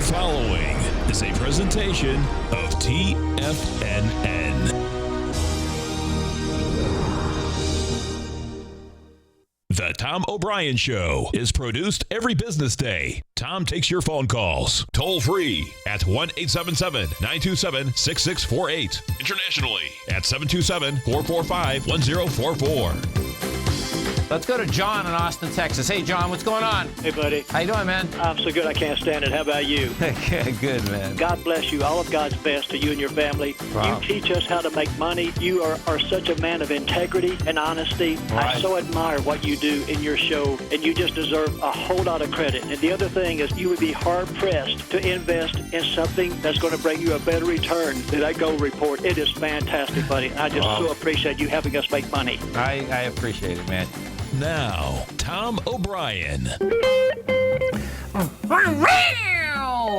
following is a presentation of TFNN. The Tom O'Brien Show is produced every business day. Tom takes your phone calls toll free at 1-877-927-6648. Internationally at 727-445-1044. Let's go to John in Austin, Texas. Hey, John, what's going on? Hey, buddy. How you doing, man? I'm so good I can't stand it. How about you? Good, man. God bless you. All of God's best to you and your family. Wow. You teach us how to make money. You are such a man of integrity and honesty. Right. I so admire what you do in your show, and you just deserve a whole lot of credit. And the other thing is you would be hard-pressed to invest in something that's going to bring you a better return than that gold report. It is fantastic, buddy. I just so appreciate you helping us make money. I appreciate it, man. Now, Tom O'Brien.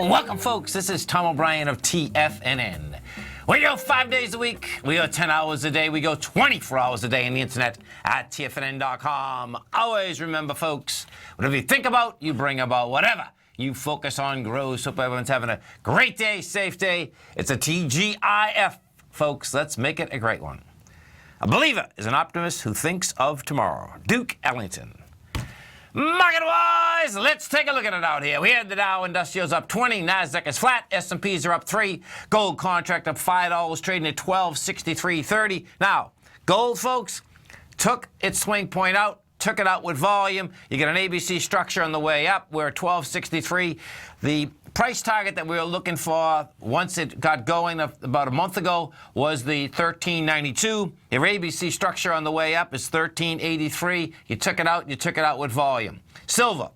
Welcome, folks. This is Tom O'Brien of TFNN. We go 5 days a week. We go 10 hours a day. We go 24 hours a day on the internet at TFNN.com. Always remember, folks, whatever you think about, you bring about. Whatever you focus on grows. Hope everyone's having a great day, safe day. It's a TGIF, folks. Let's make it a great one. A believer is an optimist who thinks of tomorrow. Duke Ellington. Market-wise, let's take a look at it out here. We had the Dow Industrials up 20, NASDAQ is flat, S&Ps are up 3, gold contract up $5, trading at $12.6330. Now, gold, folks, took its swing point out, took it out with volume. You get an ABC structure on the way up. We're at $12.63. The price target that we were looking for once it got going about a month ago was the $13.92. Your ABC structure on the way up is $13.83. You took it out with volume. Silver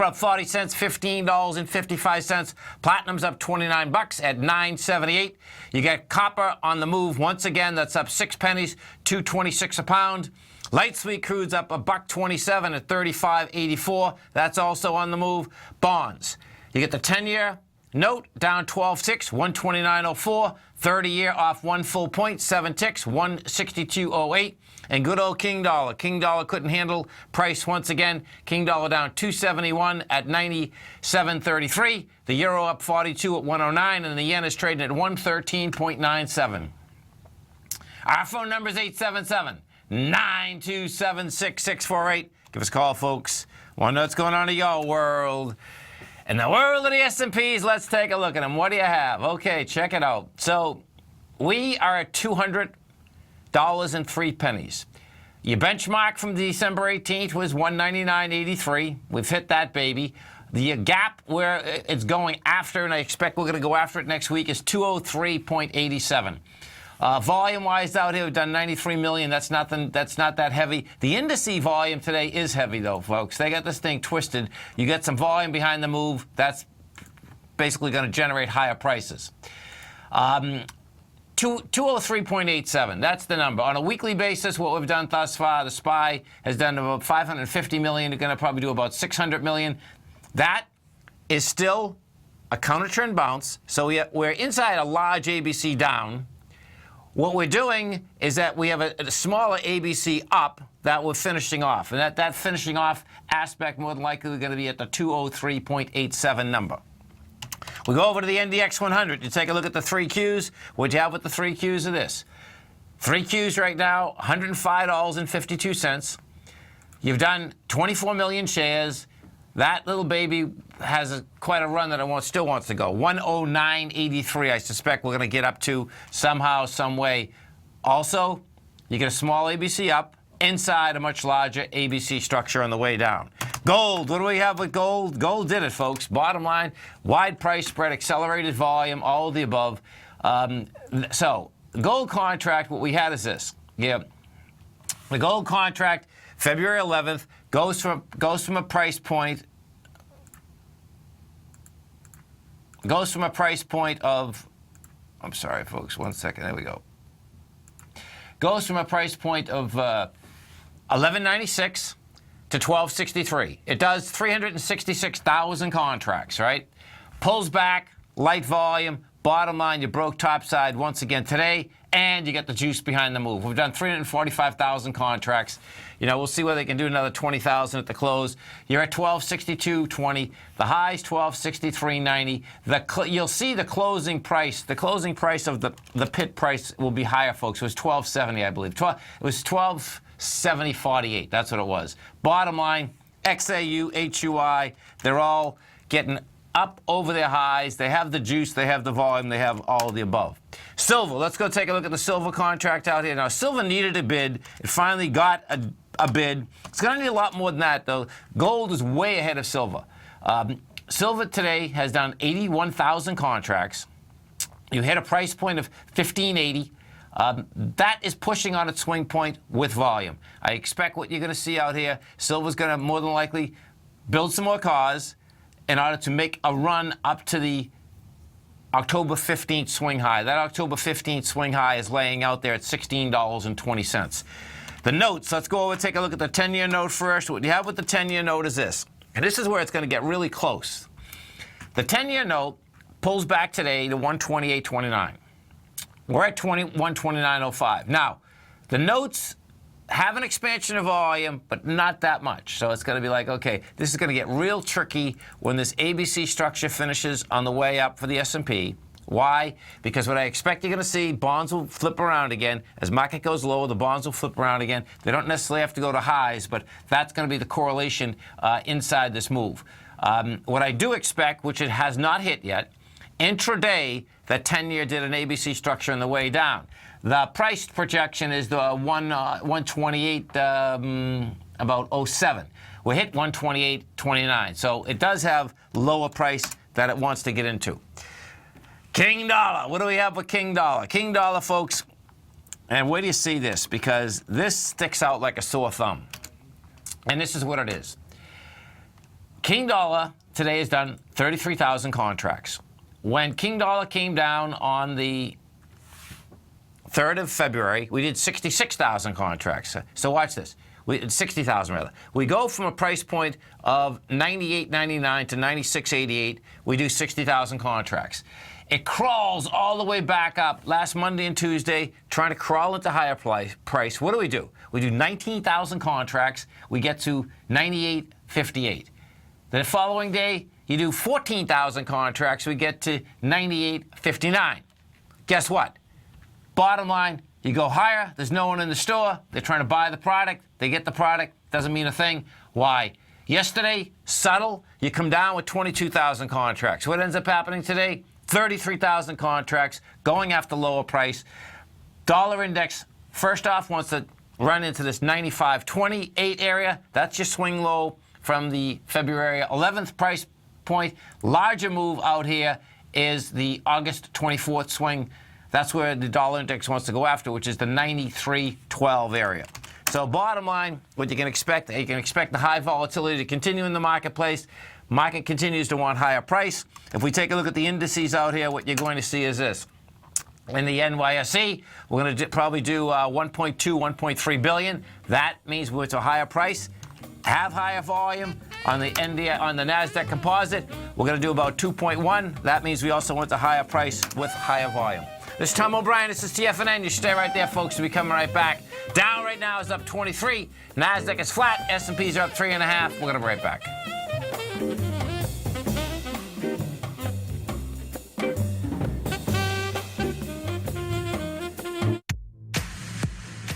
up 40 cents, $15.55. Platinum's up 29 bucks at $9.78. You get copper on the move once again. That's up 6 pennies, $2.26 a pound. Light sweet crude's up $1.27 at $35.84. That's also on the move. Bonds. You get the 10-year note down 12 ticks, 129.04. 30-year off 1 full point, 7 ticks, 162.08. And good old King Dollar. King Dollar couldn't handle price once again. King Dollar down 271 at 97.33. The euro up 42 at 109, and the yen is trading at 113.97. Our phone number is 877-927-6648. Give us a call, folks. Want to know what's going on in your world. In the world of the S&Ps, let's take a look at them. What do you have? Okay, check it out. So we are at $200.03. Your benchmark from December 18th was $199.83. We've hit that, baby. The gap where it's going after, and I expect we're going to go after it next week, is 203.87. Volume-wise out here, we've done 93 million. That's not that heavy. The indice volume today is heavy, though, folks. They got this thing twisted. You get some volume behind the move. That's basically going to generate higher prices. 203.87. That's the number. On a weekly basis, what we've done thus far, the SPY has done about 550 million. They're going to probably do about 600 million. That is still a counter-trend bounce. So we're inside a large ABC down. What we're doing is that we have a smaller ABC up that we're finishing off. And that finishing off aspect more than likely going to be at the 203.87 number. We go over to the NDX 100. You take a look at the 3 Qs. What'd you have with the 3 Qs of this? 3 Qs right now, $105.52. You've done 24 million shares. That little baby has quite a run that it still wants to go. 109.83, I suspect we're going to get up to somehow, some way. Also, you get a small ABC up inside a much larger ABC structure on the way down. Gold, what do we have with gold? Gold did it, folks. Bottom line, wide price spread, accelerated volume, all of the above. So, gold contract, what we had is this. Yeah, the gold contract, February 11th, goes from a price point of, I'm sorry, folks, 1 second, there we go. Goes from a price point of 1196 to 1263. It does 366,000 contracts, right? Pulls back, light volume, bottom line, you broke topside once again today. and you get the juice behind the move. We've done 345,000 contracts. We'll see whether they can do another 20,000 at the close. You're at 1262.20. The high's 1263.90. You'll see the closing price. The closing price of the pit price will be higher, folks. It was 1270, I believe. It was 1270.48. That's what it was. Bottom line, XAU, HUI, they're all getting up over their highs. They have the juice, they have the volume, they have all of the above. Silver, let's go take a look at the silver contract out here. Now, silver needed a bid. It finally got a bid. It's going to need a lot more than that, though. Gold is way ahead of silver. Silver today has done 81,000 contracts. You hit a price point of $15.80. That is pushing on its swing point with volume. I expect what you're going to see out here, silver's going to more than likely build some more cars in order to make a run up to the October 15th swing high. That October 15th swing high is laying out there at $16.20. The notes, let's go over and take a look at the 10-year note first. What you have with the 10-year note is this, and this is where it's going to get really close. The 10-year note pulls back today to 128.29. We're at 129.05. Now, the notes have an expansion of volume, but not that much. So it's going to be like, okay, this is going to get real tricky when this ABC structure finishes on the way up for the S&P. Why? Because what I expect you're going to see, bonds will flip around again. As market goes lower, the bonds will flip around again. They don't necessarily have to go to highs, but that's going to be the correlation inside this move. What I do expect, which it has not hit yet, intraday, that 10-year did an ABC structure on the way down. The price projection is the 128, about 07. We hit 128.29, so it does have lower price that it wants to get into. King dollar. What do we have with King dollar? King dollar, folks, and where do you see this? Because this sticks out like a sore thumb, and this is what it is. King dollar today has done 33,000 contracts. When King dollar came down on the 3rd of February, we did 66,000 contracts. So watch this. We did 60,000 rather. We go from a price point of 98.99 to 96.88. We do 60,000 contracts. It crawls all the way back up last Monday and Tuesday, trying to crawl into higher price. What do? We do 19,000 contracts. We get to 98.58. The following day, you do 14,000 contracts. We get to 98.59. Guess what? Bottom line, you go higher, there's no one in the store, they're trying to buy the product, they get the product, doesn't mean a thing. Why? Yesterday, subtle, you come down with 22,000 contracts. What ends up happening today? 33,000 contracts, going after lower price. Dollar index, first off, wants to run into this 95.28 area. That's your swing low from the February 11th price point. Larger move out here is the August 24th swing. That's where the dollar index wants to go after, which is the 93.12 area. So bottom line, what you can expect the high volatility to continue in the marketplace. Market continues to want higher price. If we take a look at the indices out here, what you're going to see is this. In the NYSE, we're going to probably do 1.2, 1.3 billion. That means we're to a higher price, have higher volume. On the NASDAQ composite, we're going to do about 2.1. That means we also want the higher price with higher volume. This is Tom O'Brien. This is TFNN. You stay right there, folks. We'll be coming right back. Dow right now is up 23. NASDAQ is flat. S&Ps are up 3.5. We're going to be right back.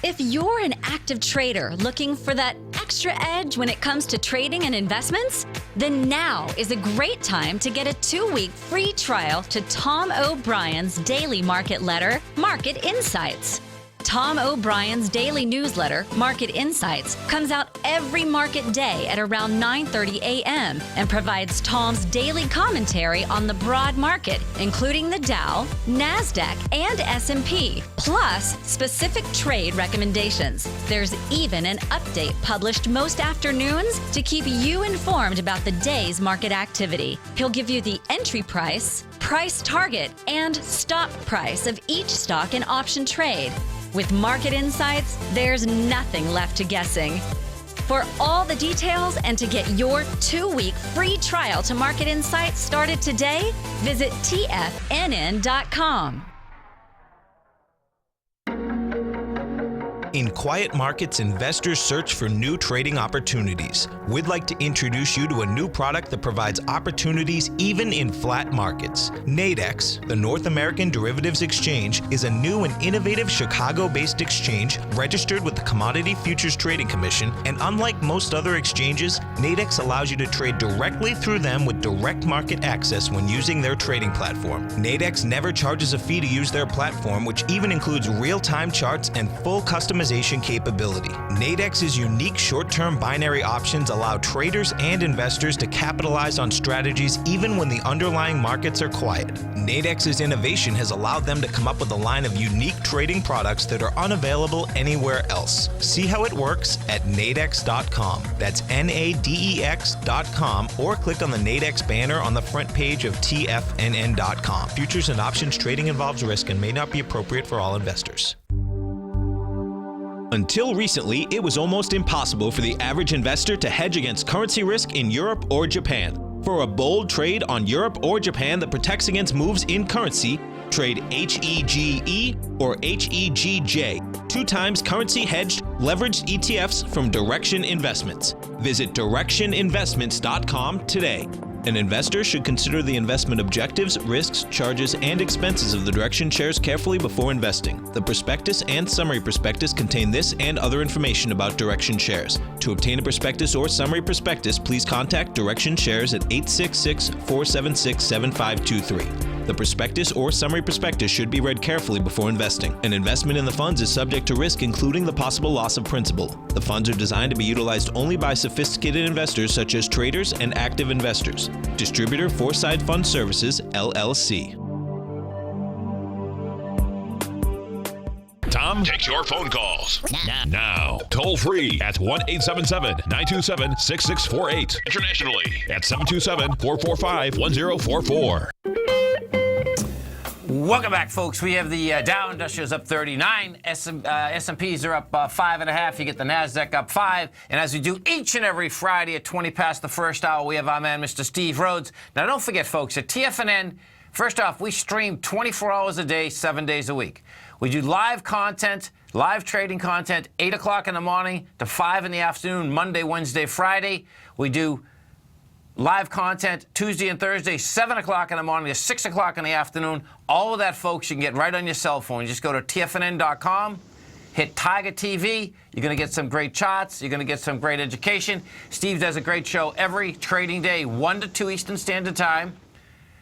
If you're an active trader looking for that extra edge when it comes to trading and investments, then now is a great time to get a 2-week free trial to Tom O'Brien's daily market letter, Market Insights. Tom O'Brien's daily newsletter, Market Insights, comes out every market day at around 9:30 a.m. and provides Tom's daily commentary on the broad market, including the Dow, NASDAQ, and S&P, plus specific trade recommendations. There's even an update published most afternoons to keep you informed about the day's market activity. He'll give you the entry price, price target, and stop price of each stock and option trade. With Market Insights, there's nothing left to guessing. For all the details and to get your 2-week free trial to Market Insights started today, visit TFNN.com. In quiet markets, investors search for new trading opportunities. We'd like to introduce you to a new product that provides opportunities even in flat markets. Nadex, the North American Derivatives Exchange, is a new and innovative Chicago-based exchange registered with the Commodity Futures Trading Commission, and unlike most other exchanges, Nadex allows you to trade directly through them with direct market access when using their trading platform. Nadex never charges a fee to use their platform, which even includes real-time charts and full customization capability. Nadex's unique short-term binary options allow traders and investors to capitalize on strategies even when the underlying markets are quiet. Nadex's innovation has allowed them to come up with a line of unique trading products that are unavailable anywhere else. See how it works at nadex.com. That's NADEX.com, or click on the Nadex banner on the front page of TFNN.com. Futures and options trading involves risk and may not be appropriate for all investors. Until recently, it was almost impossible for the average investor to hedge against currency risk in Europe or Japan. For a bold trade on Europe or Japan that protects against moves in currency, trade HEGE or HEGJ, 2 times currency hedged leveraged ETFs from Direction Investments. Visit directioninvestments.com today. An investor should consider the investment objectives, risks, charges, and expenses of the Direction shares carefully before investing. The prospectus and summary prospectus contain this and other information about Direction shares. To obtain a prospectus or summary prospectus, please contact Direction shares at 866-476-7523. The prospectus or summary prospectus should be read carefully before investing. An investment in the funds is subject to risk, including the possible loss of principal. The funds are designed to be utilized only by sophisticated investors such as traders and active investors. Distributor Foreside Fund Services, LLC. Tom takes your phone calls now. Toll free at 1-877-927-6648. Internationally at 727-445-1044. Welcome back, folks. We have the Dow Industrials up 39. S&Ps are up 5.5. You get the NASDAQ up 5. And as we do each and every Friday at 20 past the first hour, we have our man, Mr. Steve Rhodes. Now, don't forget, folks, at TFNN, first off, we stream 24 hours a day, 7 days a week. We do live content, live trading content, 8 o'clock in the morning to 5 in the afternoon, Monday, Wednesday, Friday. We do live content Tuesday and Thursday, 7 o'clock in the morning to 6 o'clock in the afternoon. All of that, folks, you can get right on your cell phone. You just go to TFNN.com, hit Tiger TV. You're going to get some great charts. You're going to get some great education. Steve does a great show every trading day, 1 to 2 Eastern Standard Time.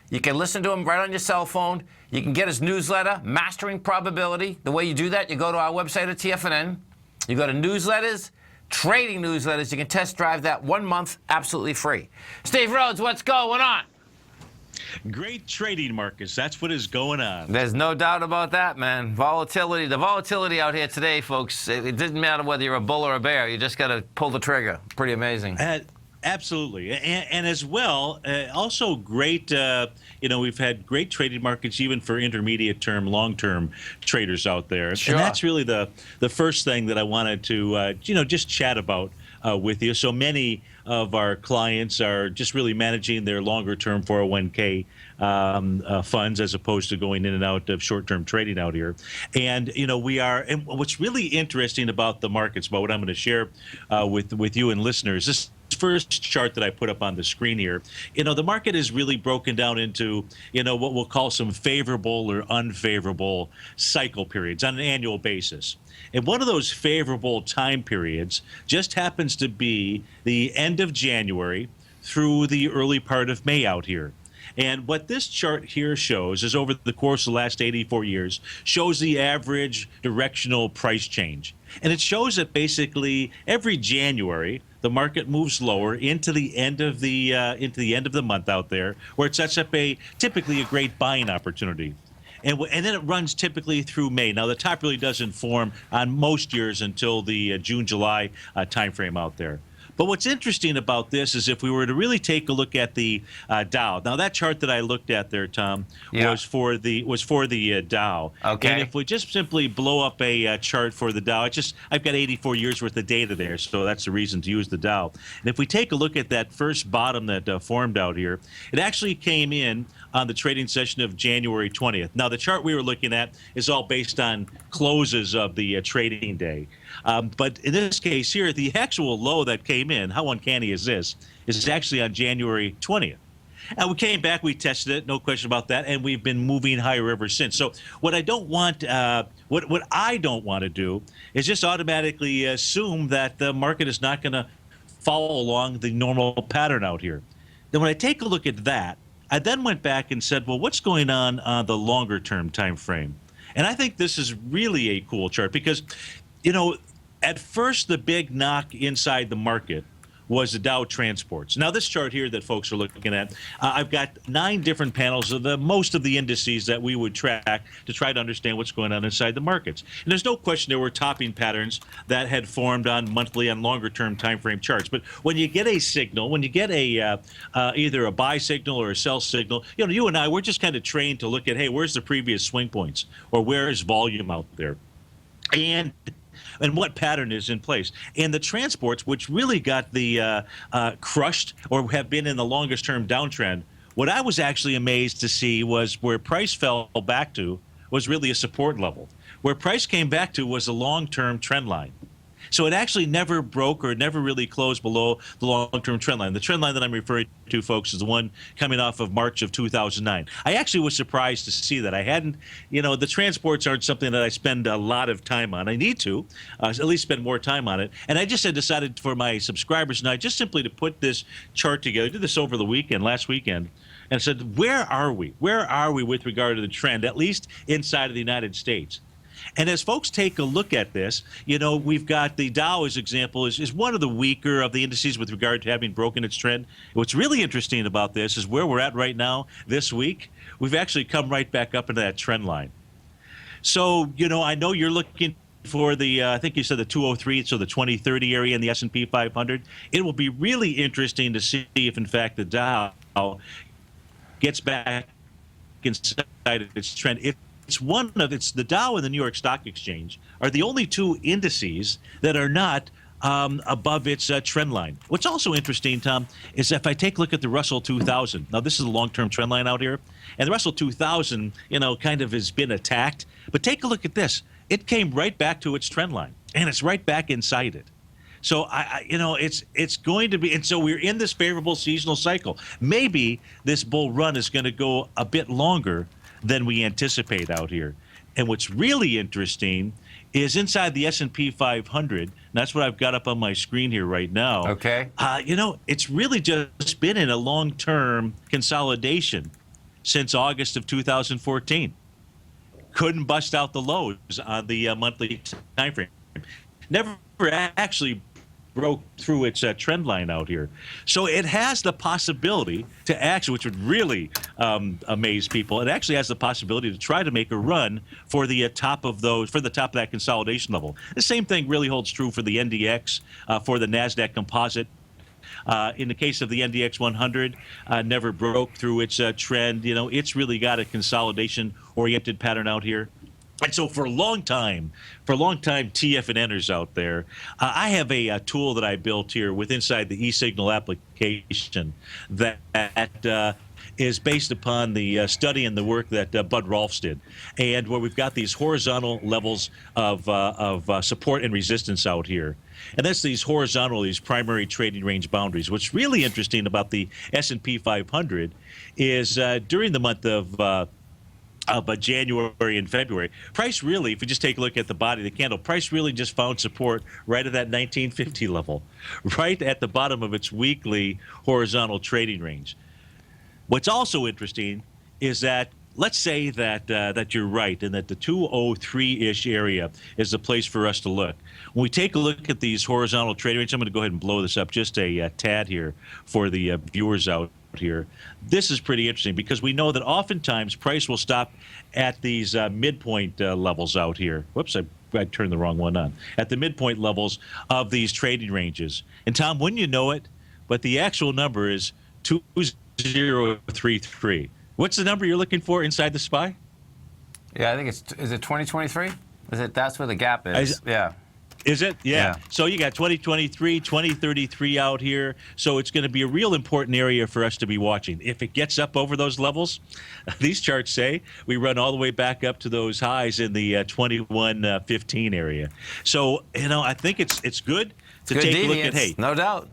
You can listen to him right on your cell phone. You can get his newsletter, Mastering Probability. The way you do that, you go to our website at TFNN. You go to newsletters, trading newsletters. You can test drive that 1 month absolutely free. Steve Rhodes, what's going on? Great trading markets. That's what is going on. There's no doubt about that, man. Volatility. The volatility out here today, folks, it didn't matter whether you're a bull or a bear. You just got to pull the trigger. Pretty amazing. Absolutely. And as well, also great, we've had great trading markets even for intermediate term, long-term traders out there. Sure. And that's really the first thing that I wanted to, just chat about with you. So many of our clients are just really managing their longer-term 401k funds as opposed to going in and out of short-term trading out here. And, and what's really interesting about the markets, about what I'm going to share with you and listeners, this first chart that I put up on the screen here, the market is really broken down into, what we'll call some favorable or unfavorable cycle periods on an annual basis. And one of those favorable time periods just happens to be the end of January through the early part of May out here. And what this chart here shows is over the course of the last 84 years, shows the average directional price change. And it shows that basically every January, the market moves lower into the end of the month out there, where it sets up typically a great buying opportunity. And then it runs typically through May. Now, the top really doesn't form on most years until the June, July timeframe out there. But what's interesting about this is if we were to really take a look at the Dow. Now, that chart that I looked at there, Tom, was for the Dow. Okay. And if we just simply blow up a chart for the Dow, I've got 84 years worth of data there, so that's the reason to use the Dow. And if we take a look at that first bottom that formed out here, it actually came in on the trading session of January 20th. Now, the chart we were looking at is all based on closes of the trading day. But in this case here, the actual low that came in, how uncanny is this, is actually on January 20th. And we came back, we tested it, no question about that, and we've been moving higher ever since. So what I don't want, what I don't want to do is just automatically assume that the market is not going to follow along the normal pattern out here. Then when I take a look at that, I then went back and said, well, what's going on the longer term time frame? And I think this is really a cool chart because, you know, at first the big knock inside the market was the Dow Transports. Now, this chart here that folks are looking at, I've got 9 different panels of most of the indices that we would track to try to understand what's going on inside the markets. And there's no question there were topping patterns that had formed on monthly and longer-term time frame charts. But when you get a signal, when you get a either a buy signal or a sell signal, you know, you and I, we're just kind of trained to look at, hey, where's the previous swing points, or where is volume out there? And what pattern is in place. And the transports, which really got the crushed or have been in the longest term downtrend, what I was actually amazed to see was where price fell back to was really a support level. Where price came back to was a long-term trend line. So it actually never broke or never really closed below the long-term trend line. The trend line that I'm referring to, folks, is the one coming off of March of 2009. I actually was surprised to see that. I hadn't, you know, the transports aren't something that I spend a lot of time on. I need to at least spend more time on it. And I just had decided for my subscribers and I just simply to put this chart together. I did this over the weekend, last weekend, and said, where are we? Where are we with regard to the trend, at least inside of the United States? And as folks take a look at this, you know, we've got the Dow as example is one of the weaker of the indices with regard to having broken its trend. What's really interesting about this is where we're at right now this week. We've actually come right back up into that trend line. So, you know, I know you're looking for the, I think you said the 203, so the 2030 area in the S&P 500. It will be really interesting to see if, in fact, the Dow gets back inside of its trend. It's the Dow and the New York Stock Exchange are the only 2 indices that are not above its trend line. What's also interesting, Tom, is if I take a look at the Russell 2000. Now, this is a long-term trend line out here, and the Russell 2000, you know, kind of has been attacked. But take a look at this. It came right back to its trend line, and it's right back inside it. So, you know, it's going to be, and so we're in this favorable seasonal cycle. Maybe this bull run is going to go a bit longer than we anticipate out here. And what's really interesting is inside the S&P 500, and that's what I've got up on my screen here right now. Okay. You know, it's really just been in a long-term consolidation since August of 2014. Couldn't bust out the lows on the monthly time frame. Never actually broke through its trend line out here. So it has the possibility to actually, which would really amaze people, it actually has the possibility to try to make a run for the top of those, for the top of that consolidation level. The same thing really holds true for the NDX, for the NASDAQ composite. In the case of the NDX 100, never broke through its trend. You know, it's really got a consolidation-oriented pattern out here. And so for a long time TFNNers out there, I have a tool that I built here with inside the eSignal application that is based upon the study and the work that Bud Rolfs did, and where we've got these horizontal levels of support and resistance out here. And that's these horizontal, these primary trading range boundaries. What's really interesting about the S&P 500 is during the month of January and February, price really, if we just take a look at the body of the candle, price really just found support right at that 1950 level, right at the bottom of its weekly horizontal trading range. What's also interesting is that, let's say that you're right and that the 203-ish area is the place for us to look. When we take a look at these horizontal trading ranges, I'm going to go ahead and blow this up just a tad here for the viewers out here. This is pretty interesting because we know that oftentimes price will stop at these midpoint levels out here. Whoops, I turned the wrong one on. At the midpoint levels of these trading ranges. And Tom, wouldn't you know it, but the actual number is 2033. What's the number you're looking for inside the SPY? Yeah, I think is it 2023? That's where the gap is. Yeah. Is it? Yeah. So you got 2023, 2033 out here. So it's going to be a real important area for us to be watching. If it gets up over those levels, these charts say we run all the way back up to those highs in the 2115 area. So, I think it's good to Good take deviance, a look at, hey. no doubt.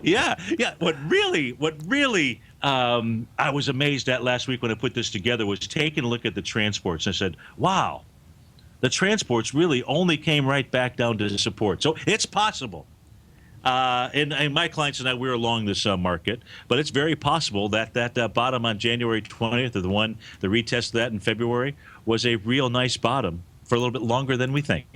Yeah. What really I was amazed at last week when I put this together was taking a look at the transports. And I said, wow, the transports really only came right back down to support. So it's possible. And my clients and I, we're along this market, but it's very possible that bottom on January 20th, or the retest of that in February, was a real nice bottom for a little bit longer than we think.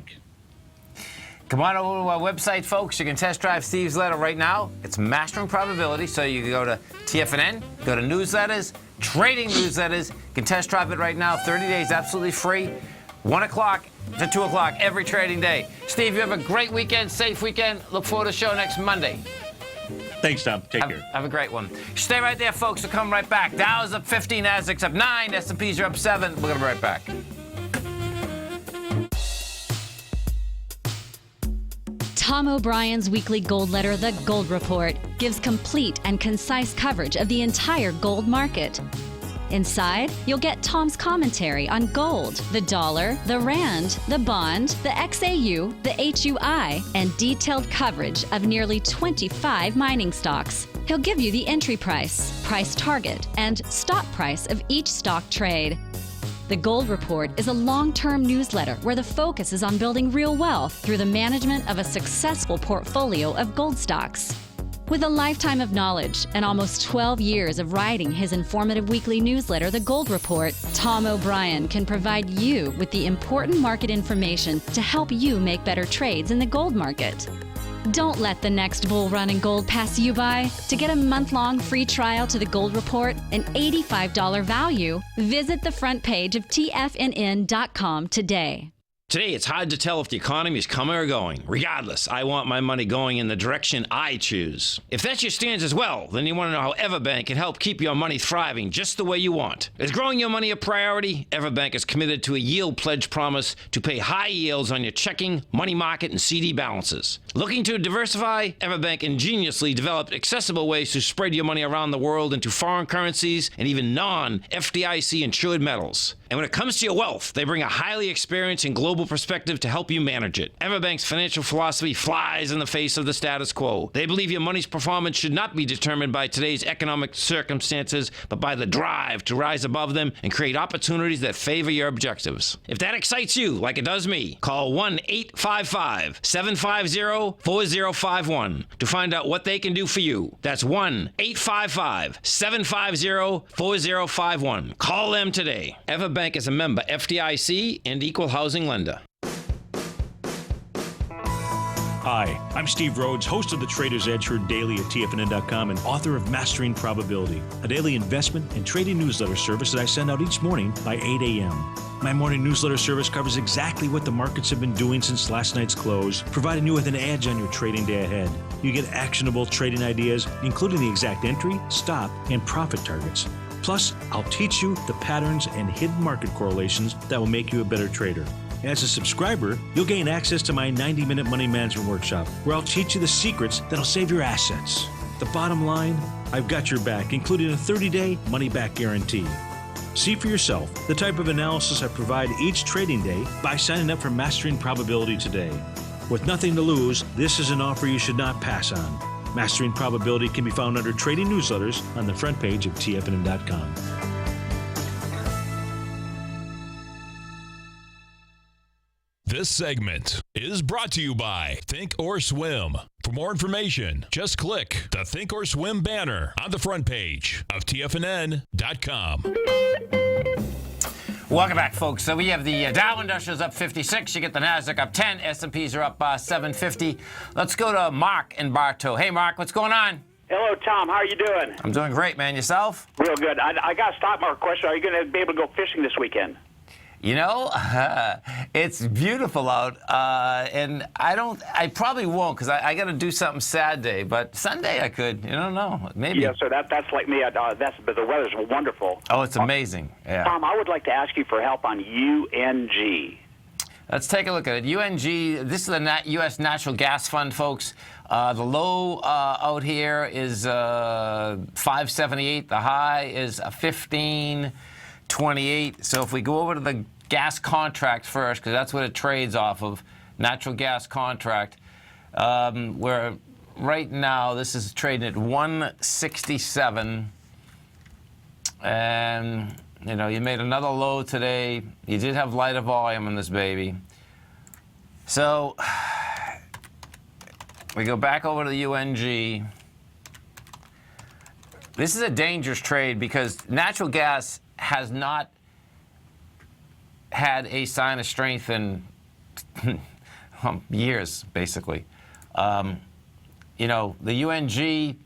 Come on over to our website, folks. You can test drive Steve's letter right now. It's Mastering Probability. So you can go to TFNN, go to newsletters, trading newsletters. You can test drive it right now. 30 days, absolutely free. 1 o'clock to 2 o'clock every trading day. Steve, you have a great weekend, safe weekend. Look forward to the show next Monday. Thanks, Tom. Take care. Have a great one. Stay right there, folks. We'll come right back. Dow's up 15, Nasdaq's up 9, S&P's are up 7. We're going to be right back. Tom O'Brien's weekly gold letter, The Gold Report, gives complete and concise coverage of the entire gold market. Inside, you'll get Tom's commentary on gold, the dollar, the rand, the bond, the XAU, the HUI, and detailed coverage of nearly 25 mining stocks. He'll give you the entry price, price target, and stop price of each stock trade. The Gold Report is a long-term newsletter where the focus is on building real wealth through the management of a successful portfolio of gold stocks. With a lifetime of knowledge and almost 12 years of writing his informative weekly newsletter, The Gold Report, Tom O'Brien can provide you with the important market information to help you make better trades in the gold market. Don't let the next bull run in gold pass you by. To get a month-long free trial to The Gold Report, an $85 value, visit the front page of TFNN.com today. Today, it's hard to tell if the economy is coming or going. Regardless, I want my money going in the direction I choose. If that's your stance as well, then you want to know how Everbank can help keep your money thriving just the way you want. Is growing your money a priority? Everbank is committed to a yield pledge promise to pay high yields on your checking, money market, and CD balances. Looking to diversify? Everbank ingeniously developed accessible ways to spread your money around the world into foreign currencies and even non-FDIC insured metals. And when it comes to your wealth, they bring a highly experienced and global perspective to help you manage it. Everbank's financial philosophy flies in the face of the status quo. They believe your money's performance should not be determined by today's economic circumstances, but by the drive to rise above them and create opportunities that favor your objectives. If that excites you, like it does me, call 1-855-750-4051 to find out what they can do for you. That's 1-855-750-4051. Call them today. Everbank is a member FDIC and equal housing lender. Hi, I'm Steve Rhodes, host of the Trader's Edge, heard daily at TFNN.com and author of Mastering Probability, a daily investment and trading newsletter service that I send out each morning by 8 a.m. My morning newsletter service covers exactly what the markets have been doing since last night's close, providing you with an edge on your trading day ahead. You get actionable trading ideas, including the exact entry, stop, and profit targets. Plus, I'll teach you the patterns and hidden market correlations that will make you a better trader. As a subscriber, you'll gain access to my 90-minute money management workshop, where I'll teach you the secrets that'll save your assets. The bottom line, I've got your back, including a 30-day money-back guarantee. See for yourself the type of analysis I provide each trading day by signing up for Mastering Probability today. With nothing to lose, this is an offer you should not pass on. Mastering Probability can be found under Trading Newsletters on the front page of TFNN.com. This segment is brought to you by Think or Swim. For more information, just click the Think or Swim banner on the front page of TFNN.com. Welcome back, folks. So we have the Dow Industrials up 56. You get the Nasdaq up 10. S&Ps are up 750. Let's go to Mark in Bartow. Hey, Mark, what's going on? Hello, Tom. How are you doing? I'm doing great, man. Yourself? Real good. I got a stock market question. Are you going to be able to go fishing this weekend? You know, it's beautiful out, and I probably won't because I got to do something Saturday, but Sunday I could. You don't know, maybe. Yeah, so that's like me. But the weather's wonderful. Oh, it's amazing. Yeah. Tom, I would like to ask you for help on UNG. Let's take a look at it. UNG, this is the U.S. Natural Gas Fund, folks. The low out here is 578. The high is 1528. So if we go over to the gas contract first, because that's what it trades off of, natural gas contract, where right now this is trading at 167. And you know, you made another low today. You did have lighter volume in this baby. So we go back over to the UNG. This is a dangerous trade because natural gas has not had a sign of strength in years, basically. You know, the UNG,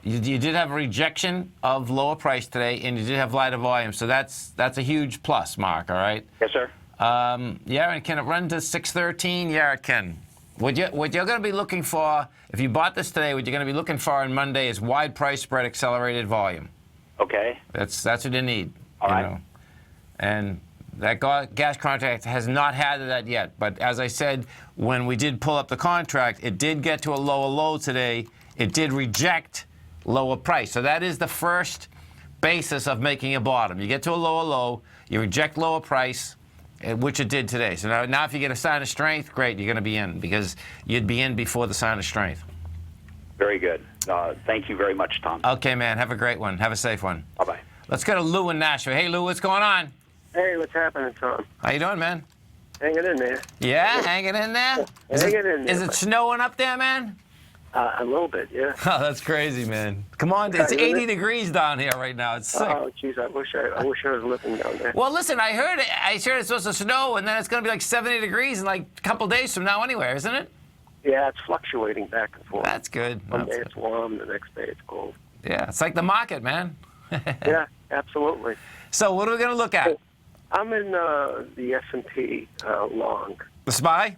you did have a rejection of lower price today, and you did have lighter volume, so that's a huge plus, Mark. All right. Yes, sir. Yeah, and can it run to 613? Yeah, it can. What you're going to be looking for, if you bought this today, what you're going to be looking for on Monday is wide price spread, accelerated volume. Okay. That's what you need. All right. Know. And that gas contract has not had that yet. But as I said, when we did pull up the contract, it did get to a lower low today. It did reject lower price. So that is the first basis of making a bottom. You get to a lower low, you reject lower price, which it did today. So now if you get a sign of strength, great, you're going to be in, because you'd be in before the sign of strength. Very good. Thank you very much, Tom. Okay, man. Have a great one. Have a safe one. Bye-bye. Let's go to Lou in Nashville. Hey, Lou, what's going on? Hey, what's happening, Tom? How you doing, man? Hanging in there. Yeah, hanging in there? Hanging in there. Is it snowing up there, man? A little bit, yeah. Oh, that's crazy, man. Come on, it's 80 degrees down here right now. It's sick. Oh, jeez, I wish I was living down there. Well, listen, I heard it's supposed to snow, and then it's going to be like 70 degrees in like a couple days from now anyway, isn't it? Yeah, it's fluctuating back and forth. That's good. One day it's warm, the next day it's cold. Yeah, it's like the market, man. Yeah, absolutely. So what are we going to look at? I'm in the S&P long. The SPY?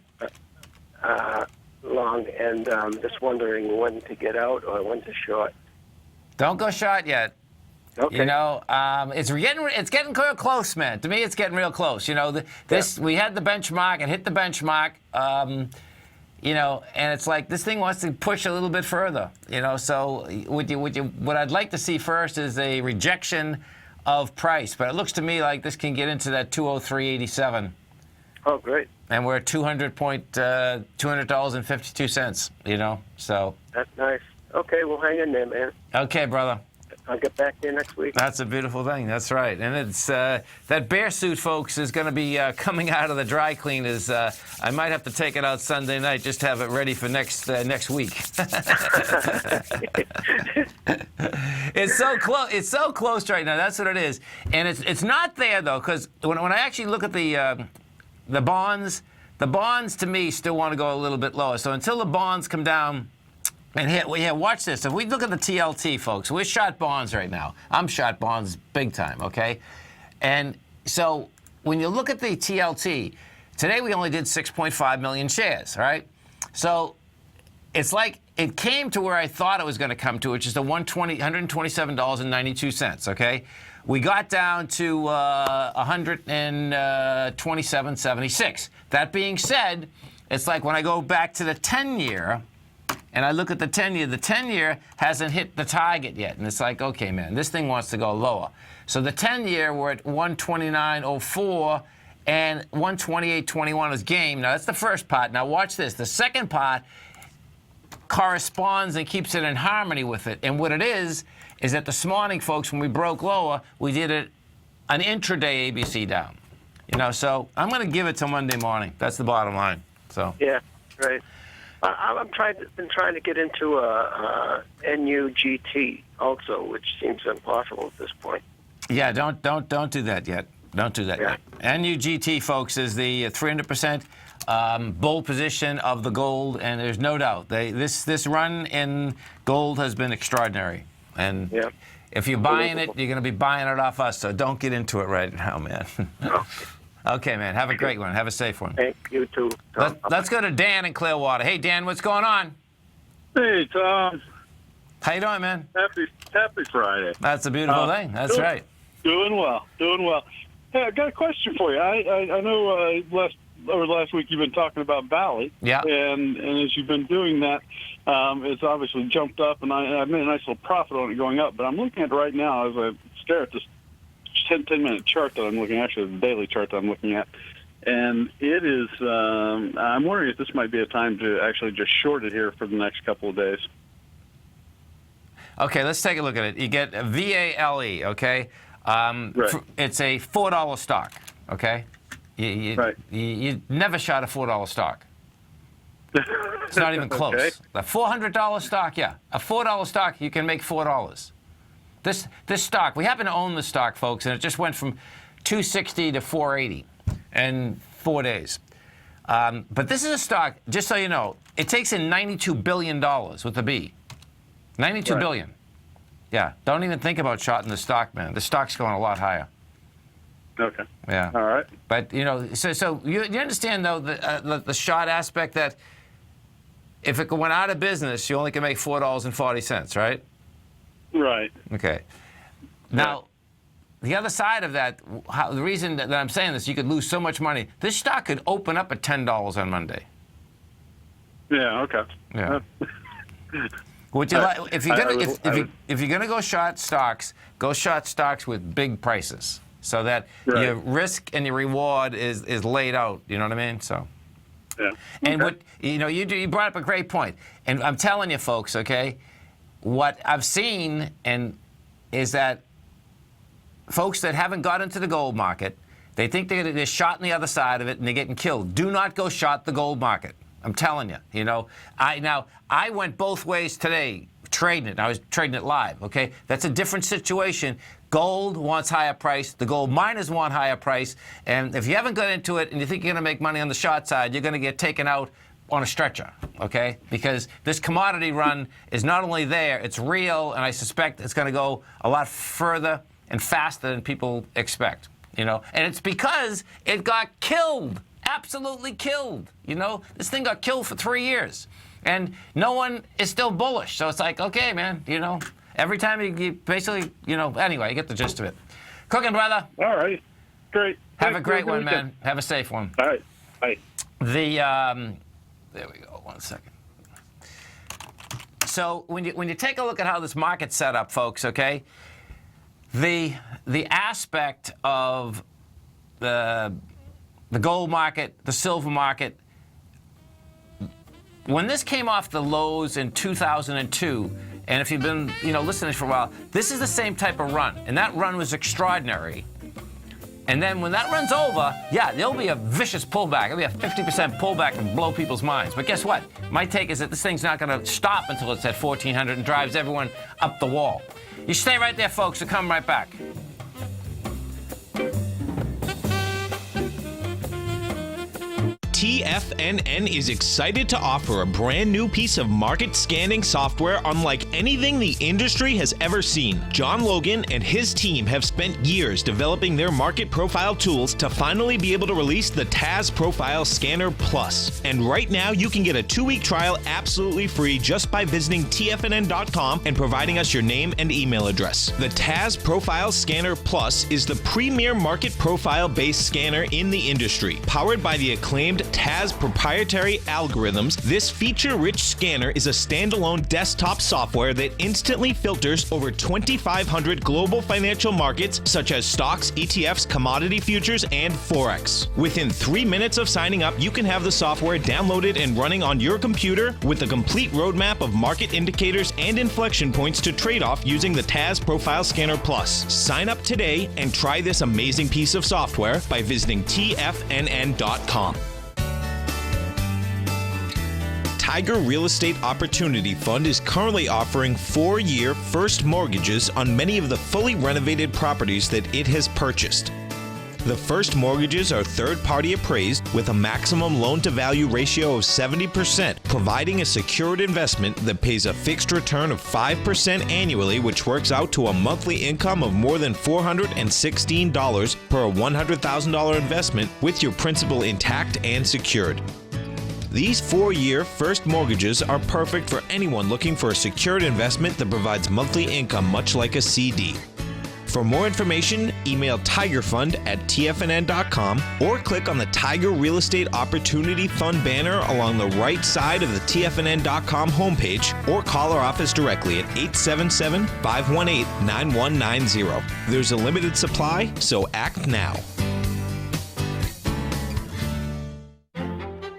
Long, and just wondering when to get out or when to short. Don't go short yet. Okay. You know, it's getting real close, man. To me, it's getting real close. You know, we had the benchmark, it hit the benchmark. You know, and it's like this thing wants to push a little bit further. You know, so what I'd like to see first is a rejection of price, but it looks to me like this can get into that 203.87. Oh, great. And we're at $200.52. You know, so. That's nice. Okay, well, hang in there, man. Okay, brother. I'll get back there next week. That's a beautiful thing. That's right. And it's that bear suit, folks, is going to be coming out of the dry cleaners. I might have to take it out Sunday night just to have it ready for next week. It's so close. It's so close right now. That's what it is. And it's not there though, because when I actually look at the bonds to me still want to go a little bit lower. So until the bonds come down. And here, watch this. If we look at the TLT, folks, we're short bonds right now. I'm short bonds big time, okay? And so when you look at the TLT, today we only did 6.5 million shares, right? So it's like it came to where I thought it was going to come to, which is the $127.92, okay? We got down to 127.76. That being said, it's like when I go back to the 10-year, and I look at the 10-year hasn't hit the target yet. And it's like, okay, man, this thing wants to go lower. So the 10-year, we're at 129.04, and 128.21 is game. Now, that's the first part. Now, watch this. The second part corresponds and keeps it in harmony with it. And what it is that this morning, folks, when we broke lower, we did an intraday ABC down. You know, so I'm going to give it till Monday morning. That's the bottom line. So. Yeah, right. I've been trying to get into NUGT also, which seems impossible at this point. Yeah, don't do that yet. Don't do that yet. NUGT, folks, is the 300% bull position of the gold, and there's no doubt this run in gold has been extraordinary. And if you're buying it, you're going to be buying it off us. So don't get into it right now, man. Okay, man. Have a great one. Have a safe one. Thank you, too. Let's go to Dan in Clearwater. Hey, Dan, what's going on? Hey, Tom. How you doing, man? Happy Friday. That's a beautiful thing. That's right. Doing well. Hey, I got a question for you. I know over the last week you've been talking about Valley. Yeah. And as you've been doing that, it's obviously jumped up, and I made a nice little profit on it going up. But I'm looking at it right now as I stare at this 10-minute chart that I'm looking at, actually the daily chart that I'm looking at. And it is, I'm wondering if this might be a time to actually just short it here for the next couple of days. Okay, let's take a look at it. You get a VALE, okay? Right. It's a $4 stock, okay? You never shot a $4 stock. It's not even close. Okay. A $400 stock, yeah. A $4 stock, you can make $4. This stock, we happen to own the stock, folks, and it just went from $260 to $480 in 4 days. But this is a stock, just so you know, it takes in $92 billion with a B. $92 billion. Yeah, don't even think about shorting the stock, man. The stock's going a lot higher. Okay. Yeah. All right. But, you know, so you understand, though, the short aspect that if it went out of business, you only can make $4.40, right? Right. Okay. Now, the other side of that, the reason that I'm saying this, you could lose so much money. This stock could open up at $10 on Monday. Yeah, okay. Yeah. Would you like, if you're gonna go short stocks, go short stocks with big prices, so that your risk and your reward is laid out. You know what I mean? So. Yeah. And what you brought up a great point, and I'm telling you, folks, okay, what I've seen is that folks that haven't got into the gold market, they think they're shot on the other side of it and they're getting killed. Do not go short the gold market. I'm telling you, you know. I went both ways today trading it. I was trading it live, okay? That's a different situation. Gold wants higher price. The gold miners want higher price. And if you haven't got into it and you think you're going to make money on the short side, you're going to get taken out on a stretcher, okay? Because this commodity run is not only there, it's real, and I suspect it's going to go a lot further and faster than people expect, you know? And it's because it got killed. Absolutely killed. You know, this thing got killed for 3 years, and no one is still bullish. So it's like, okay, man, you know, every time you basically, you know, anyway, you get the gist of it. Cooking, brother. All right. Great. Have a great one, man. Have a safe one. All right. Bye. There we go. 1 second. So when you take a look at how this market's set up, folks, okay, the aspect of the gold market, the silver market, when this came off the lows in 2002, and if you've been, you know, listening for a while, this is the same type of run, and that run was extraordinary. And then when that run's over, yeah, there'll be a vicious pullback. There'll be a 50% pullback and blow people's minds. But guess what? My take is that this thing's not going to stop until it's at 1,400 and drives everyone up the wall. You stay right there, folks. We'll come right back. TFNN is excited to offer a brand new piece of market scanning software unlike anything the industry has ever seen. John Logan and his team have spent years developing their market profile tools to finally be able to release the TAS Profile Scanner Plus. And right now, you can get a 2-week trial absolutely free just by visiting TFNN.com and providing us your name and email address. The TAS Profile Scanner Plus is the premier market profile-based scanner in the industry. Powered by the acclaimed TAS proprietary algorithms, this feature-rich scanner is a standalone desktop software that instantly filters over 2,500 global financial markets such as stocks, ETFs, commodity futures, and Forex. Within 3 minutes of signing up, you can have the software downloaded and running on your computer with a complete roadmap of market indicators and inflection points to trade off using the TAS Profile Scanner Plus. Sign up today and try this amazing piece of software by visiting TFNN.com. Tiger Real Estate Opportunity Fund is currently offering 4-year first mortgages on many of the fully renovated properties that it has purchased. The first mortgages are third-party appraised with a maximum loan-to-value ratio of 70%, providing a secured investment that pays a fixed return of 5% annually, which works out to a monthly income of more than $416 per $100,000 investment with your principal intact and secured. These 4-year first mortgages are perfect for anyone looking for a secured investment that provides monthly income much like a CD. For more information, email tigerfund@tfnn.com or click on the Tiger Real Estate Opportunity Fund banner along the right side of the tfnn.com homepage, or call our office directly at 877-518-9190. There's a limited supply, so act now.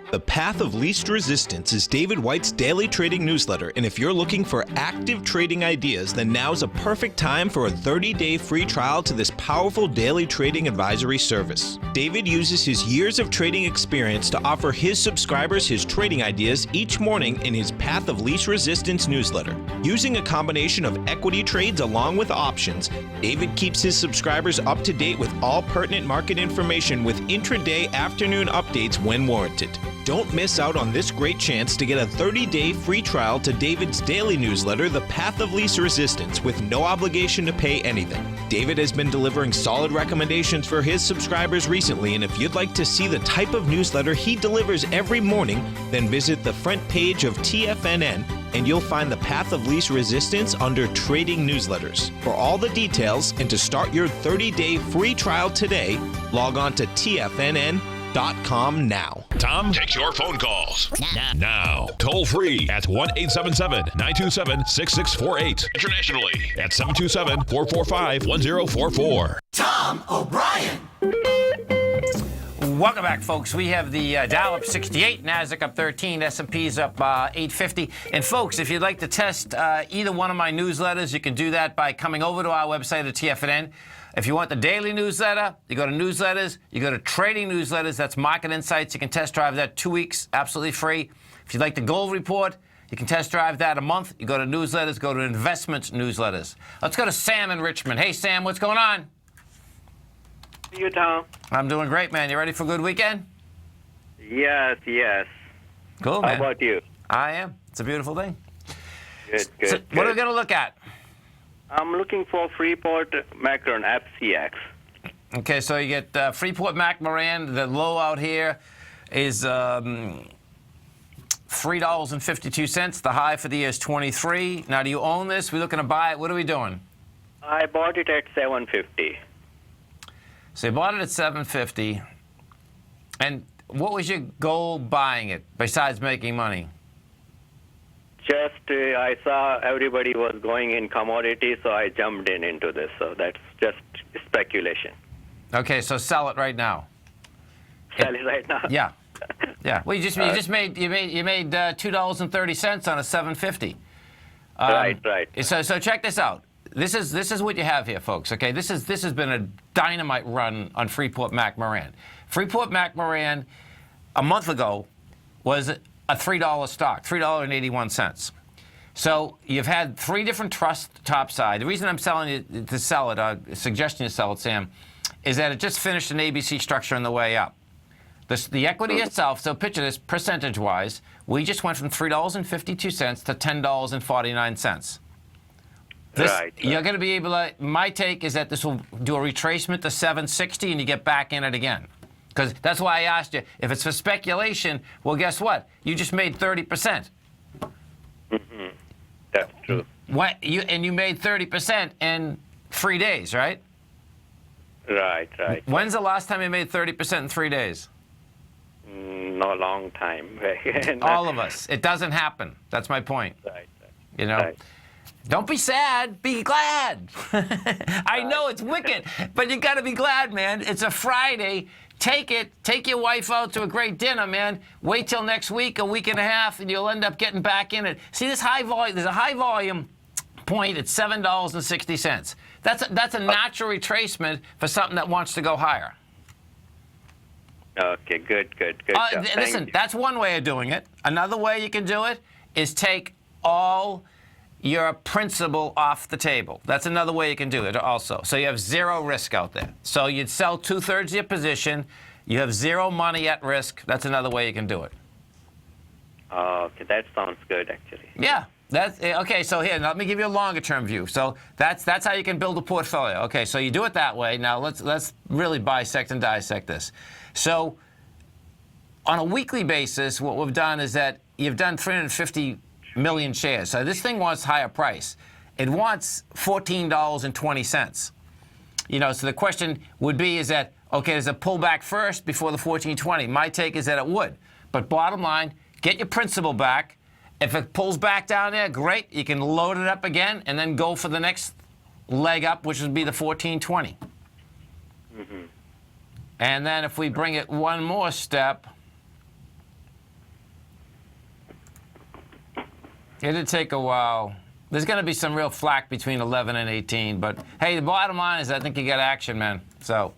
The Path of Least Resistance is David White's daily trading newsletter, and if you're looking for active trading ideas, then now's a perfect time for a 30-day free trial to this powerful daily trading advisory service. David uses his years of trading experience to offer his subscribers his trading ideas each morning in his Path of Least Resistance newsletter. Using a combination of equity trades along with options, David keeps his subscribers up to date with all pertinent market information with intraday afternoon updates when warranted. Don't miss out on this great chance to get a 30-day free trial to David's daily newsletter, The Path of Least Resistance, with no obligation to pay anything. David has been delivering solid recommendations for his subscribers recently, and if you'd like to see the type of newsletter he delivers every morning, then visit the front page of TFNN and you'll find the Path of Least Resistance under Trading Newsletters. For all the details and to start your 30-day free trial today, log on to TFNN.com now. Tom takes your phone calls now. Toll free at 1-877-927-6648. Internationally at 727-445-1044. Tom O'Brien. Welcome back, folks. We have the Dow up 68, Nasdaq up 13, S&P's up 850. And folks, if you'd like to test either one of my newsletters, you can do that by coming over to our website at TFNN. If you want the daily newsletter, you go to newsletters, you go to trading newsletters, that's market insights. You can test drive that 2 weeks, absolutely free. If you'd like the gold report, you can test drive that a month. You go to newsletters, go to investments newsletters. Let's go to Sam in Richmond. Hey, Sam, what's going on? How are you, Tom? I'm doing great, man. You ready for a good weekend? Yes. Cool, man. How about you? I am. It's a beautiful thing. Good. So what are we going to look at? I'm looking for Freeport Macron FCX. Okay, so you get Freeport-McMoRan. The low out here is $3.52. The high for the year is 23. Now, do you own this? We're looking to buy it. What are we doing? I bought it at $750. So you bought it at $750. And what was your goal buying it besides making money? Just I saw everybody was going in commodities, so I jumped into this. So that's just speculation. Okay, so sell it right now. Sell it right now. Yeah. Well, you made $2.30 on a $750. Right. So check this out. This is what you have here, folks. Okay, this has been a dynamite run on Freeport-McMoRan. Freeport-McMoRan a month ago was a $3 stock, $3.81. So you've had three different trusts topside. The reason I'm selling you to sell it, suggesting you sell it, Sam, is that it just finished an ABC structure on the way up. The equity itself, so picture this percentage-wise, we just went from $3.52 to $10.49. Right. You're going to be able to, my take is that this will do a retracement to 760 and you get back in it again. Because that's why I asked you, if it's for speculation, well, guess what? You just made 30%. Mm-hmm. That's true. And you made 30% in 3 days, right? Right. When's the last time you made 30% in 3 days? No, long time. All of us. It doesn't happen. That's my point. Right. You know? Right. Don't be sad. Be glad. I know it's wicked, but you got to be glad, man. It's a Friday. Take it. Take your wife out to a great dinner, man. Wait till next week, a week and a half, and you'll end up getting back in it. See this high volume? There's a high volume point at $7.60. That's a natural retracement for something that wants to go higher. Okay, good. Listen, that's one way of doing it. Another way you can do it is take all your principal off the table. That's another way you can do it also. So you have zero risk out there. So you'd sell 2/3 of your position. You have zero money at risk. That's another way you can do it. Okay, that sounds good, actually. Yeah. Okay, so here, now let me give you a longer-term view. So that's how you can build a portfolio. Okay, so you do it that way. Now let's really bisect and dissect this. So on a weekly basis, what we've done is that you've done 350 million shares. So this thing wants higher price. It wants $14.20. So the question would be, is that, okay, does it pull back first before the 1420? My take is that it would. But bottom line, get your principal back. If it pulls back down there, great. You can load it up again and then go for the next leg up, which would be the 1420. Mm-hmm. And then if we bring it one more step, it'll take a while. There's going to be some real flack between 11 and 18. But, hey, the bottom line is I think you got action, man. So.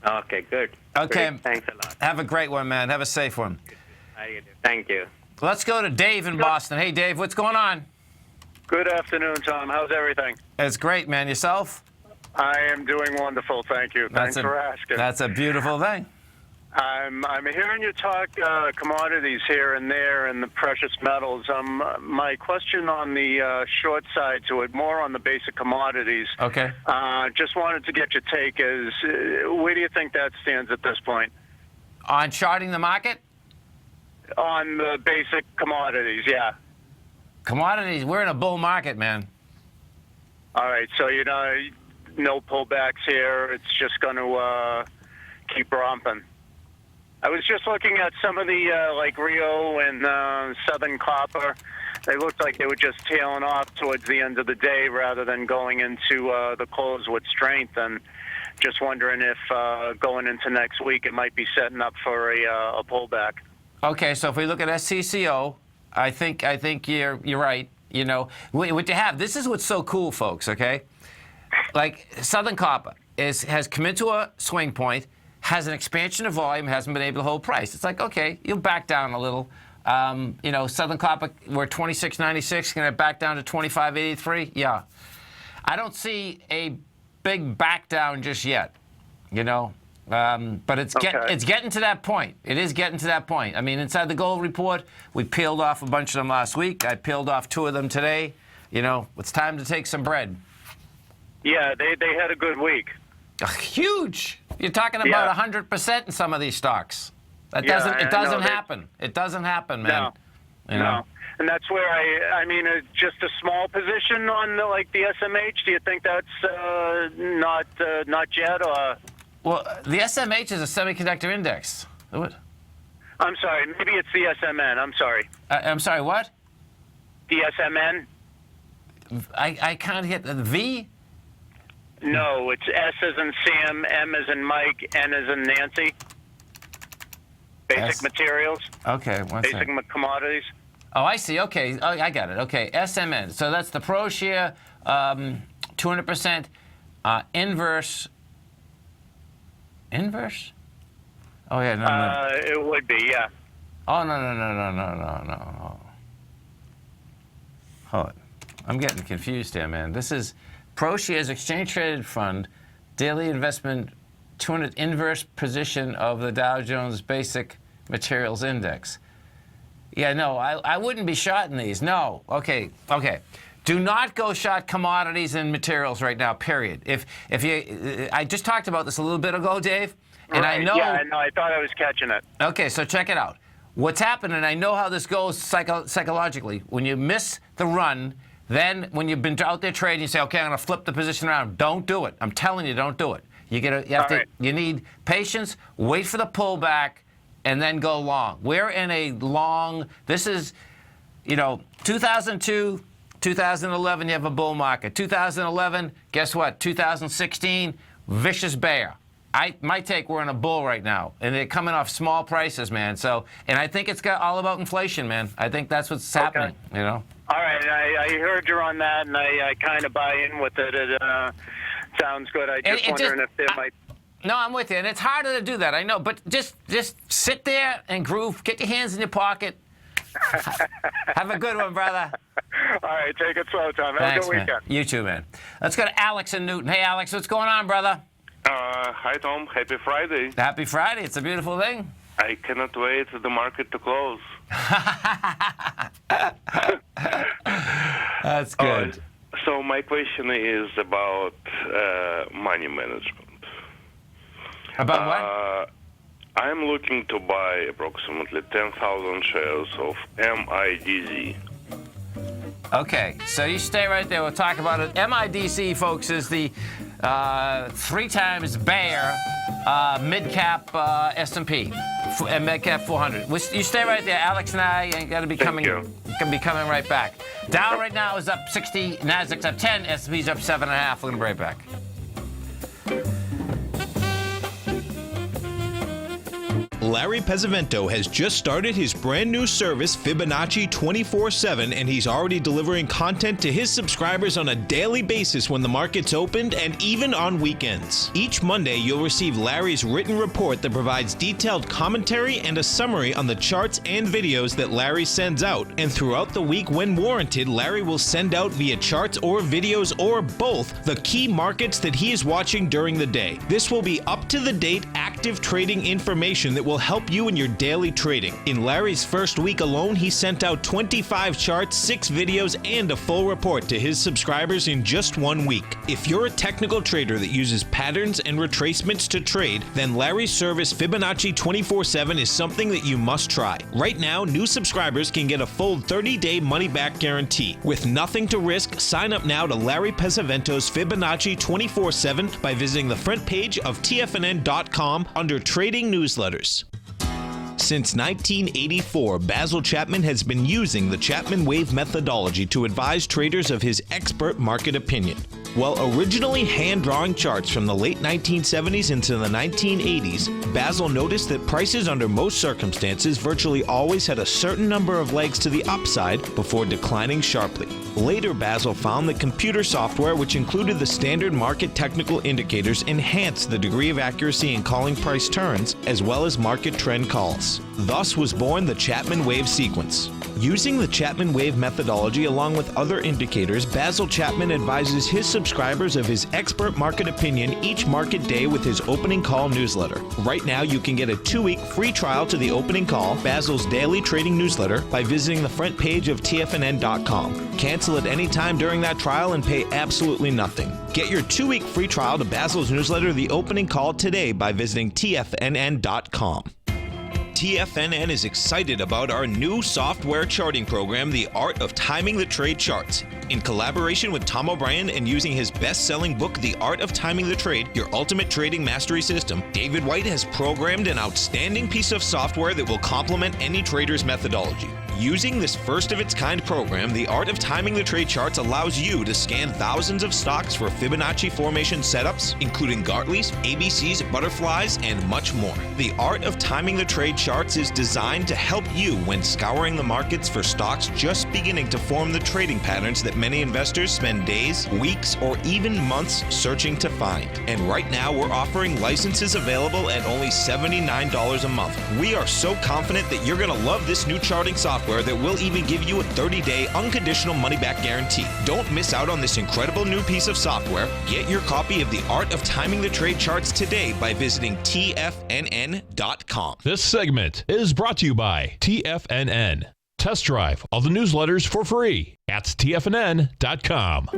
Okay, good. Okay. Great. Thanks a lot. Have a great one, man. Have a safe one. Thank you. Let's go to Dave in Boston. Hey, Dave, what's going on? Good afternoon, Tom. How's everything? It's great, man. Yourself? I am doing wonderful, thank you. Thanks for asking. That's a beautiful thing. I'm hearing you talk commodities here and there and the precious metals. My question on the short side to it, more on the basic commodities. Okay. Just wanted to get your take is, where do you think that stands at this point? On charting the market? On the basic commodities, yeah. Commodities, we're in a bull market, man. All right, so no pullbacks here. It's just going to keep romping. I was just looking at some of the like Rio and Southern Copper. They looked like they were just tailing off towards the end of the day rather than going into the close with strength. And just wondering if going into next week it might be setting up for a pullback. Okay, so if we look at SCCO, I think you're right. What you have, this is what's so cool, folks, okay? Like Southern Copper has come into a swing point, has an expansion of volume, hasn't been able to hold price. It's like, okay, you'll back down a little. Southern Copper, we're 26.96, going to back down to 25.83. Yeah. I don't see a big back down just yet, but it's getting to that point. It is getting to that point. I mean, inside the gold report, we peeled off a bunch of them last week. I peeled off 2 of them today. It's time to take some bread. Yeah, they had a good week. Huge. You're talking about 100% in some of these stocks. It doesn't happen. It doesn't happen, man. No. And that's where I mean, just a small position on the SMH. Do you think that's not yet? Or? Well, the SMH is a semiconductor index. What? I'm sorry. Maybe it's the SMN. I'm sorry. I'm sorry. What? The SMN. I can't hit the V. No, it's S as in Sam, M as in Mike, N as in Nancy. Basic materials. Okay, basic commodities. Oh, I see. Okay, I got it. Okay, SMN. So that's the Pro Share, 200% inverse. Inverse? Oh yeah, no. It would be, yeah. Oh no. Hold it. I'm getting confused here, man. This is Pro Shares Exchange Traded Fund, daily investment 200 inverse position of the Dow Jones Basic Materials Index. Yeah, no, I wouldn't be shorting these. No. Okay. Do not go short commodities and materials right now, period. If you, I just talked about this a little bit ago, Dave, and right. I know. Yeah, I thought I was catching it. Okay, so check it out. What's happened, and I know how this goes psychologically. When you miss the run, then when you've been out there trading, you say, okay, I'm going to flip the position around. Don't do it. I'm telling you, don't do it. You need patience, wait for the pullback, and then go long. We're in a long, this is, 2002, 2011, you have a bull market. 2011, guess what? 2016, vicious bear. My take, we're in a bull right now, and they're coming off small prices, man. So, and I think it's got all about inflation, man. I think that's what's happening, All right, I heard you're on that, and I kind of buy in with it. It sounds good. I just wondering if there might. No, I'm with you, and it's harder to do that, I know. But just sit there and groove. Get your hands in your pocket. Have a good one, brother. All right, take it slow, Tom. Have Thanks, a good man. weekend. You too, man. Let's go to Alex in Newton. Hey, Alex, what's going on, brother? Hi, Tom. Happy Friday. Happy Friday. It's a beautiful thing. I cannot wait for the market to close. That's good. So my question is about money management. About what? I'm looking to buy approximately 10,000 shares of MIDZ. Okay, so you stay right there. We'll talk about it. MIDC, folks, is the 3 times bear mid-cap S&P, mid-cap 400. You stay right there. Alex and I are going to be coming right back. Dow right now is up 60, Nasdaq's up 10, S&P's up 7.5. We're going to be right back. Larry Pesavento has just started his brand new service, Fibonacci 24/7, and he's already delivering content to his subscribers on a daily basis when the market's opened and even on weekends. Each Monday, you'll receive Larry's written report that provides detailed commentary and a summary on the charts and videos that Larry sends out. And throughout the week, when warranted, Larry will send out via charts or videos or both the key markets that he is watching during the day. This will be up-to-the-date, active trading information that will help you in your daily trading. In Larry's first week alone, he sent out 25 charts, 6 videos, and a full report to his subscribers in just 1 week. If you're a technical trader that uses patterns and retracements to trade, then Larry's service Fibonacci 24/7 is something that you must try. Right now, new subscribers can get a full 30-day money-back guarantee. With nothing to risk, sign up now to Larry Pesavento's Fibonacci 24/7 by visiting the front page of TFNN.com under Trading Newsletters. Since 1984, Basil Chapman has been using the Chapman Wave methodology to advise traders of his expert market opinion. While originally hand-drawing charts from the late 1970s into the 1980s, Basil noticed that prices under most circumstances virtually always had a certain number of legs to the upside before declining sharply. Later, Basil found that computer software, which included the standard market technical indicators, enhanced the degree of accuracy in calling price turns, as well as market trend calls. Thus was born the Chapman Wave sequence. Using the Chapman Wave methodology along with other indicators, Basil Chapman advises his subscribers of his expert market opinion each market day with his opening call newsletter. Right now, you can get a 2-week free trial to the opening call, Basil's daily trading newsletter, by visiting the front page of TFNN.com. Cancel at any time during that trial and pay absolutely nothing. Get your 2-week free trial to Basil's newsletter, The Opening Call, today by visiting TFNN.com. TFNN is excited about our new software charting program, The Art of Timing the Trade Charts. In collaboration with Tom O'Brien and using his best-selling book, The Art of Timing the Trade, Your Ultimate Trading Mastery System, David White has programmed an outstanding piece of software that will complement any trader's methodology. Using this first-of-its-kind program, The Art of Timing the Trade Charts allows you to scan thousands of stocks for Fibonacci formation setups, including Gartley's, ABC's, butterflies, and much more. The Art of Timing the Trade Charts is designed to help you when scouring the markets for stocks just beginning to form the trading patterns that many investors spend days, weeks, or even months searching to find. And right now, we're offering licenses available at only $79 a month. We are so confident that you're going to love this new charting software that will even give you a 30-day unconditional money-back guarantee. Don't miss out on this incredible new piece of software. Get your copy of The Art of Timing the Trade Charts today by visiting TFNN.com. This segment is brought to you by TFNN. Test drive all the newsletters for free at TFNN.com.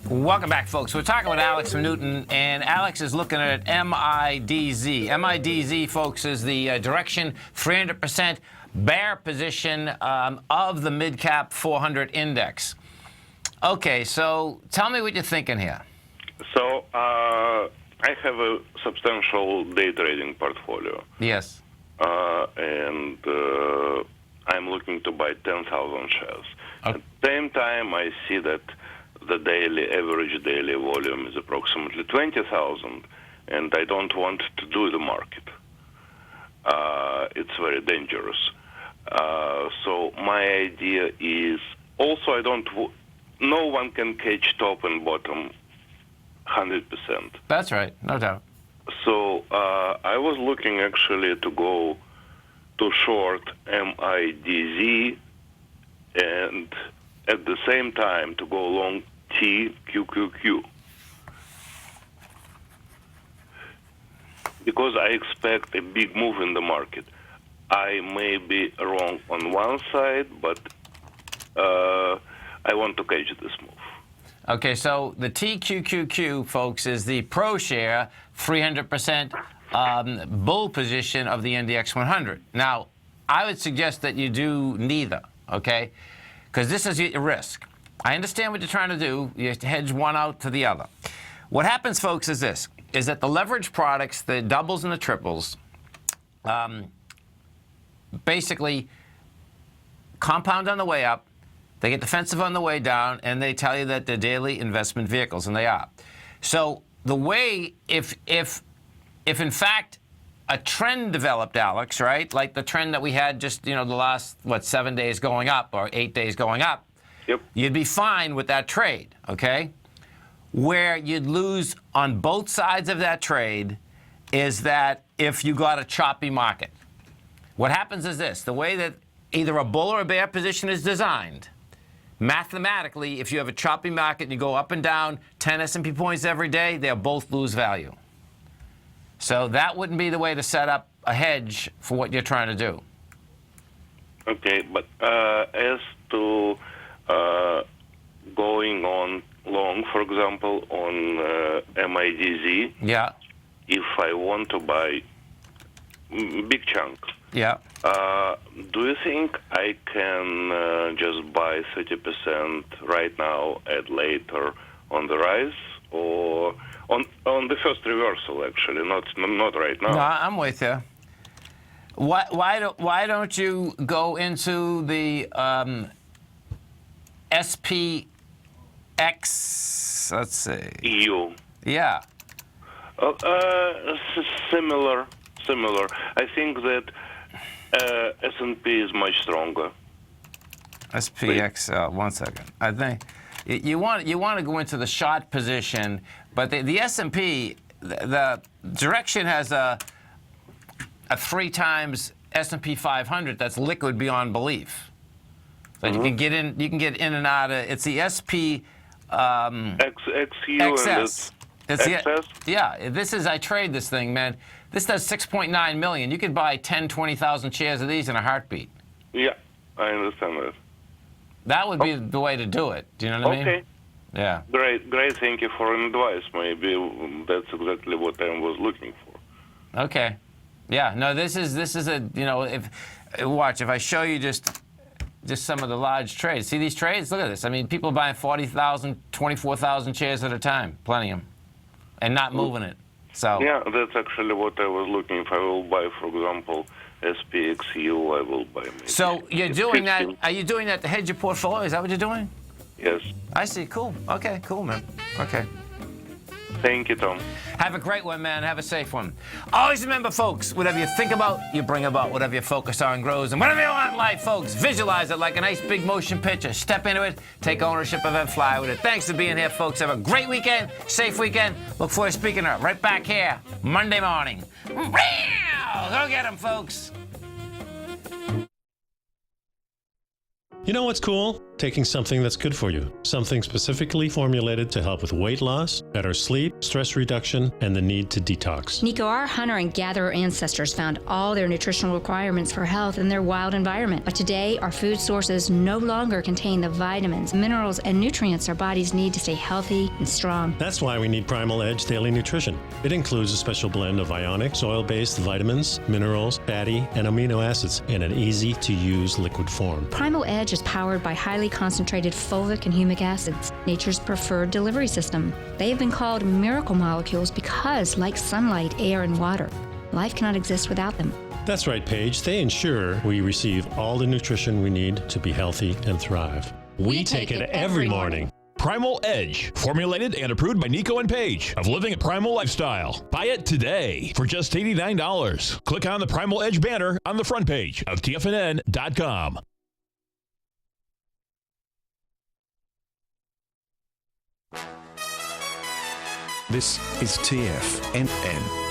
Welcome back, folks. We're talking with Alex from Newton, and Alex is looking at MIDZ. MIDZ, folks, is the direction 300% bear position of the mid-cap 400 index. Okay, so tell me what you're thinking here. So I have a substantial day trading portfolio. Yes. And I'm looking to buy 10,000 shares. Okay. At the same time, I see that the average daily volume is approximately 20,000, and I don't want to do the market. It's very dangerous. So my idea is also no one can catch top and bottom 100%. That's right, no doubt. So I was looking actually to go to short MIDZ and at the same time to go long TQQQ. Because I expect a big move in the market. I may be wrong on one side, but I want to catch this move. Okay, so the TQQQ, folks, is the ProShare 300% bull position of the NDX 100. Now, I would suggest that you do neither, okay? because this is your risk. I understand what you're trying to do. You hedge one out to the other. What happens, folks, is this, is that the leverage products, the doubles and the triples, basically compound on the way up, they get defensive on the way down, and they tell you that they're daily investment vehicles, and they are. So the way, if in fact a trend developed, Alex, right, like the trend that we had just, the last, 7 days going up or 8 days going up, Yep. you'd be fine with that trade, okay? Where you'd lose on both sides of that trade is that if you got a choppy market. What happens is this, the way that either a bull or a bear position is designed, mathematically, if you have a choppy market and you go up and down 10 S&P points every day, they'll both lose value. So that wouldn't be the way to set up a hedge for what you're trying to do. Okay, but as to going on long, for example, on MIDZ, yeah, if I want to buy big chunk, yeah, do you think I can just buy 30% right now and later on the rise, or on the first reversal? Actually, not right now. No, I'm with you. Why don't you go into the SPX? Let's see. EU. Yeah. Similar. I think that S&P is much stronger. SPXL. 1 second. I think you want to go into the short position, but the S&P, the direction has a 3 times S&P 500 that's liquid beyond belief. So you can get in. You can get in and out of. It's the SP XS. It's XS? Yeah. This is. I trade this thing, man. This does 6.9 million. You could buy 10, 20,000 shares of these in a heartbeat. Yeah, I understand that. That would be the way to do it. Do you know what I mean? Okay. Yeah. Great. Thank you for advice. Maybe that's exactly what I was looking for. Okay. Yeah. No. This is a. If watch. If I show you just some of the large trades. See these trades? Look at this. I mean, people buying 40,000, 24,000 shares at a time. Plenty of them, and not moving it. So. Yeah, that's actually what I was looking. If I will buy, for example, SPXU, I will buy maybe. So you're doing that? Are you doing that to hedge your portfolio? Is that what you're doing? Yes. I see. Cool. Okay. Cool, man. Okay. Thank you, Tom. Have a great one, man. Have a safe one. Always remember, folks, whatever you think about, you bring about. Whatever you focus on grows. And whatever you want in life, folks, visualize it like a nice big motion picture. Step into it. Take ownership of it. Fly with it. Thanks for being here, folks. Have a great weekend. Safe weekend. Look forward to speaking to her right back here Monday morning. Go get them, folks. You know what's cool? Taking something that's good for you. Something specifically formulated to help with weight loss, better sleep, stress reduction, and the need to detox. Nico, our hunter and gatherer ancestors found all their nutritional requirements for health in their wild environment. But today, our food sources no longer contain the vitamins, minerals, and nutrients our bodies need to stay healthy and strong. That's why we need Primal Edge Daily Nutrition. It includes a special blend of ionic, soil-based vitamins, minerals, fatty, and amino acids in an easy-to-use liquid form. Primal Edge is powered by highly concentrated fulvic and humic acids, nature's preferred delivery system. They have been called miracle molecules because, like sunlight, air, and water, life cannot exist without them. That's right, Paige. They ensure we receive all the nutrition we need to be healthy and thrive. We take it every morning. Primal Edge, formulated and approved by Nico and Paige of Living a Primal Lifestyle. Buy it today for just $89. Click on the Primal Edge banner on the front page of TFNN.com. This is TFNN.